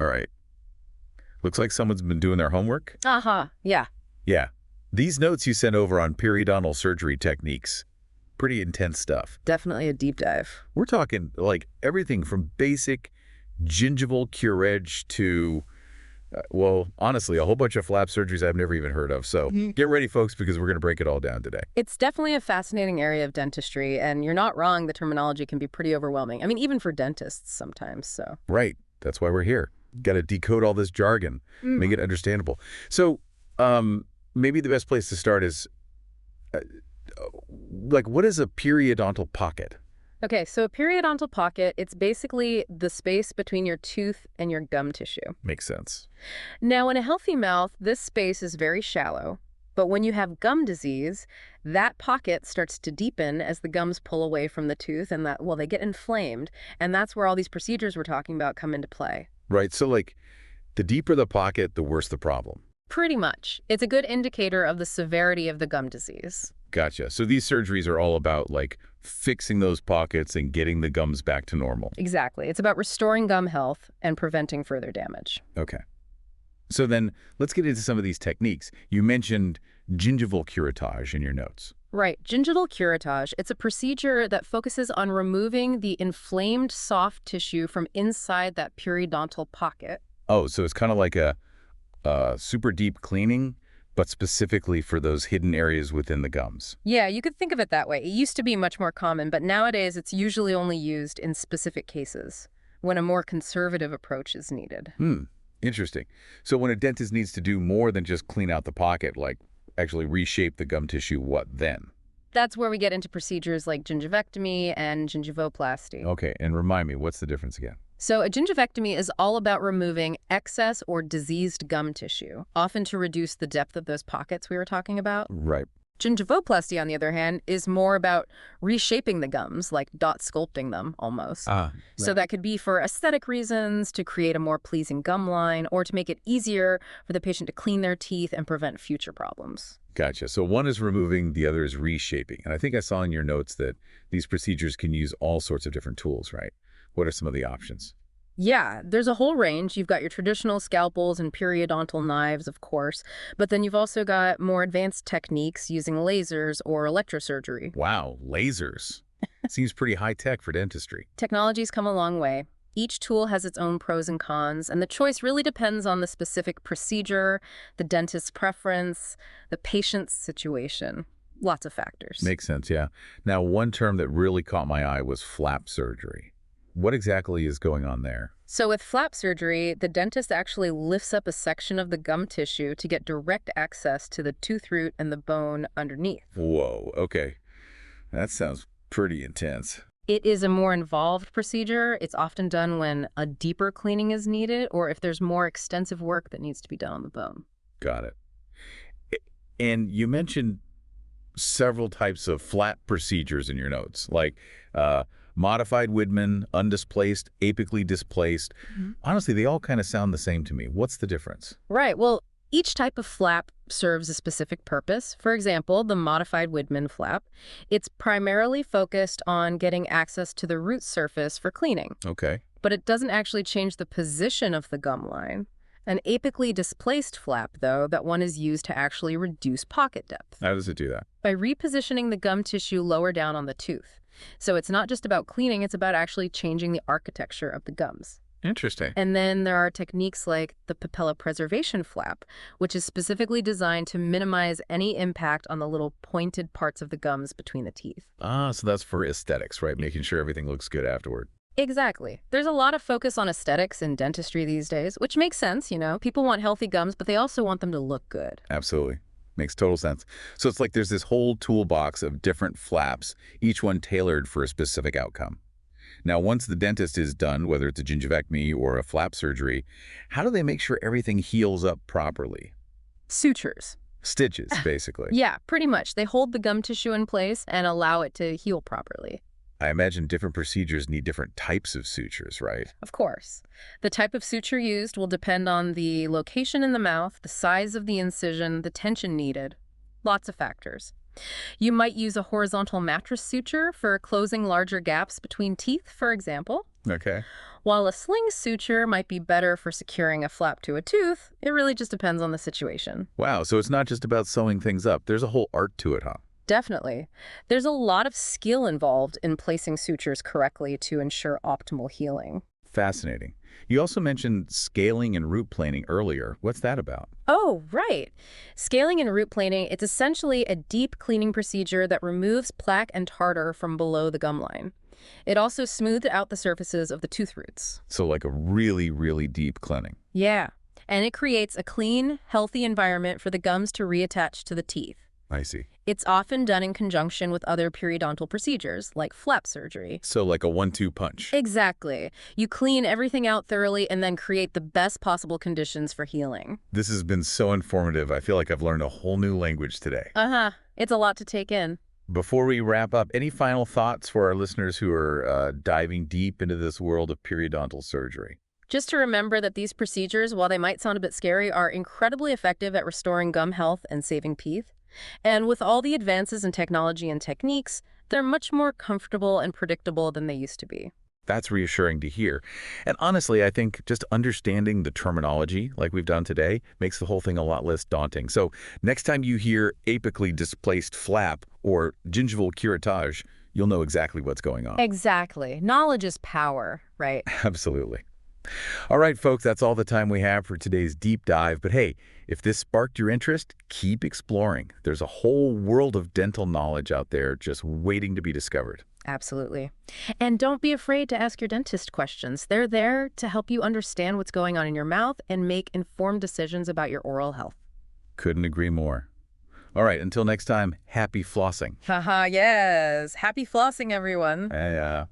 All right. Looks like someone's been doing their homework. Uh-huh, yeah. Yeah. These notes you sent over on periodontal surgery techniques, pretty intense stuff. Definitely a deep dive. We're talking like everything from basic gingival curettage to, well, honestly, a whole bunch of flap surgeries I've never even heard of. So get ready, folks, because we're going to break it all down today. It's definitely a fascinating area of dentistry, and you're not wrong, the terminology can be pretty overwhelming. I mean, even for dentists sometimes, so. Right. That's why we're here. Got to decode all this jargon, make it understandable. So maybe the best place to start is, like, what is a periodontal pocket? Okay, so a periodontal pocket, it's basically the space between your tooth and your gum tissue. Makes sense. Now, in a healthy mouth, this space is very shallow. But when you have gum disease, that pocket starts to deepen as the gums pull away from the tooth and they get inflamed. And that's where all these procedures we're talking about come into play. Right. So, like, the deeper the pocket, the worse the problem. Pretty much. It's a good indicator of the severity of the gum disease. Gotcha. So these surgeries are all about, like, fixing those pockets and getting the gums back to normal. Exactly. It's about restoring gum health and preventing further damage. Okay. So then let's get into some of these techniques. You mentioned gingival curettage in your notes. Right. Gingival curettage, it's a procedure that focuses on removing the inflamed soft tissue from inside that periodontal pocket. Oh, so it's kind of like a super deep cleaning, but specifically for those hidden areas within the gums. Yeah, you could think of it that way. It used to be much more common, but nowadays it's usually only used in specific cases when a more conservative approach is needed. Interesting. So when a dentist needs to do more than just clean out the pocket, like actually reshape the gum tissue, what then? That's where we get into procedures like gingivectomy and gingivoplasty. Okay, and remind me, what's the difference again? So a gingivectomy is all about removing excess or diseased gum tissue, often to reduce the depth of those pockets we were talking about. Right. Gingivoplasty, on the other hand, is more about reshaping the gums, like dot sculpting them almost. Right. So that could be for aesthetic reasons, to create a more pleasing gum line, or to make it easier for the patient to clean their teeth and prevent future problems. Gotcha. So one is removing, the other is reshaping. And I think I saw in your notes that these procedures can use all sorts of different tools, right? What are some of the options? Yeah, there's a whole range. You've got your traditional scalpels and periodontal knives, of course, but then you've also got more advanced techniques using lasers or electrosurgery. Wow, lasers. Seems pretty high-tech for dentistry. Technology's come a long way. Each tool has its own pros and cons, and the choice really depends on the specific procedure, the dentist's preference, the patient's situation. Lots of factors. Makes sense, yeah. Now, one term that really caught my eye was flap surgery. What exactly is going on there? So with flap surgery, the dentist actually lifts up a section of the gum tissue to get direct access to the tooth root and the bone underneath. Whoa, okay. That sounds pretty intense. It is a more involved procedure. It's often done when a deeper cleaning is needed or if there's more extensive work that needs to be done on the bone. Got it. And you mentioned several types of flap procedures in your notes, like Modified Widman, undisplaced, apically displaced. Honestly, they all kind of sound the same to me. What's the difference? Right. Well, each type of flap serves a specific purpose. For example, the Modified Widman Flap, it's primarily focused on getting access to the root surface for cleaning. Okay. But it doesn't actually change the position of the gum line. An apically displaced flap, though, that one is used to actually reduce pocket depth. How does it do that? By repositioning the gum tissue lower down on the tooth. So it's not just about cleaning, it's about actually changing the architecture of the gums. Interesting. And then there are techniques like the Papilla Preservation Flap, which is specifically designed to minimize any impact on the little pointed parts of the gums between the teeth. Ah, so that's for aesthetics, right? Making sure everything looks good afterward. Exactly. There's a lot of focus on aesthetics in dentistry these days, which makes sense, you know. People want healthy gums, but they also want them to look good. Absolutely. Makes total sense. So it's like there's this whole toolbox of different flaps, each one tailored for a specific outcome. Now, once the dentist is done, whether it's a gingivectomy or a flap surgery, how do they make sure everything heals up properly? Sutures. Stitches, basically. Yeah, pretty much. They hold the gum tissue in place and allow it to heal properly. I imagine different procedures need different types of sutures, right? Of course. The type of suture used will depend on the location in the mouth, the size of the incision, the tension needed. Lots of factors. You might use a horizontal mattress suture for closing larger gaps between teeth, for example. Okay. While a sling suture might be better for securing a flap to a tooth, it really just depends on the situation. Wow, so it's not just about sewing things up. There's a whole art to it, huh? Definitely. There's a lot of skill involved in placing sutures correctly to ensure optimal healing. Fascinating. You also mentioned scaling and root planing earlier. What's that about? Oh, right. Scaling and root planing, it's essentially a deep cleaning procedure that removes plaque and tartar from below the gum line. It also smoothed out the surfaces of the tooth roots. So like a really, really deep cleaning. Yeah, and it creates a clean, healthy environment for the gums to reattach to the teeth. I see. It's often done in conjunction with other periodontal procedures, like flap surgery. So like a 1-2 punch. Exactly. You clean everything out thoroughly and then create the best possible conditions for healing. This has been so informative. I feel like I've learned a whole new language today. Uh-huh. It's a lot to take in. Before we wrap up, any final thoughts for our listeners who are diving deep into this world of periodontal surgery? Just to remember that these procedures, while they might sound a bit scary, are incredibly effective at restoring gum health and saving teeth. And with all the advances in technology and techniques, they're much more comfortable and predictable than they used to be. That's reassuring to hear. And honestly, I think just understanding the terminology like we've done today makes the whole thing a lot less daunting. So next time you hear apically displaced flap or gingival curettage, you'll know exactly what's going on. Exactly. Knowledge is power, right? Absolutely. All right, folks, that's all the time we have for today's deep dive. But hey, if this sparked your interest, keep exploring. There's a whole world of dental knowledge out there just waiting to be discovered. Absolutely. And don't be afraid to ask your dentist questions. They're there to help you understand what's going on in your mouth and make informed decisions about your oral health. Couldn't agree more. All right, until next time, happy flossing. Haha, yes. Happy flossing, everyone. Yeah.